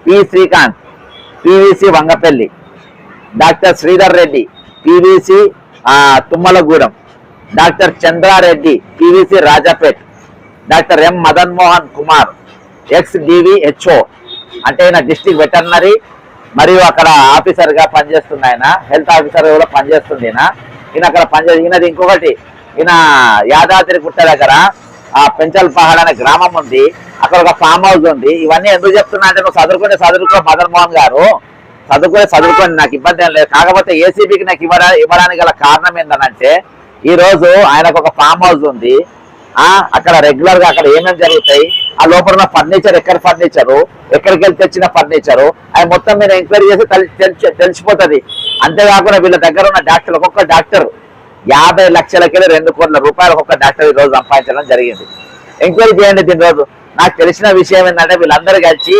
P Srikanth PVC Vangapalli, doctor Sridhar Reddy PVC Thummalagudem, doctor Chandra Reddy PVC Rajapet, doctor M Madan Mohan Kumar ex DVHO అంటే ఈయన district veterinary మరియు అక్కడ ఆఫీసర్గా పనిచేస్తుంది. ఆయన హెల్త్ ఆఫీసర్ కూడా పనిచేస్తుంది. ఈయన అక్కడ ఈయనది ఇంకొకటి, ఈయన యాదాద్రి గుట్ట దగ్గర ఆ పెంచల్ పహాడ్ అనే గ్రామం ఉంది, అక్కడ ఒక ఫామ్ హౌస్ ఉంది. ఇవన్నీ ఎందుకు చెప్తున్నా అంటే నువ్వు చదువుకో మదన్ మోహన్ గారు చదువుకోండి, నాకు ఇబ్బంది ఏం లేదు. కాకపోతే ఏసీబీకి నాకు ఇవ్వడానికి గల కారణం ఏంటంటే ఈ రోజు ఆయనకు ఒక ఫామ్ హౌస్ ఉంది, అక్కడ రెగ్యులర్ గా అక్కడ ఏమేమి జరుగుతాయి, ఆ లోపల ఉన్న ఫర్నిచర్ ఎక్కడికి వెళ్ళి తెచ్చిన ఫర్నిచరు అది మొత్తం మీరు ఎంక్వైరీ చేసి తెలిసిపోతుంది. అంతేకాకుండా వీళ్ళ దగ్గర ఉన్న డాక్టర్లు ఒక్కొక్క డాక్టర్ 50 లక్షలకి 2 కోట్ల రూపాయలు ఒక్కొక్క డాక్టర్ ఈ రోజు సంపాదించడం జరిగింది. ఎంక్వైరీ చేయండి దీని రోజు. నాకు తెలిసిన విషయం ఏంటంటే వీళ్ళందరూ కలిసి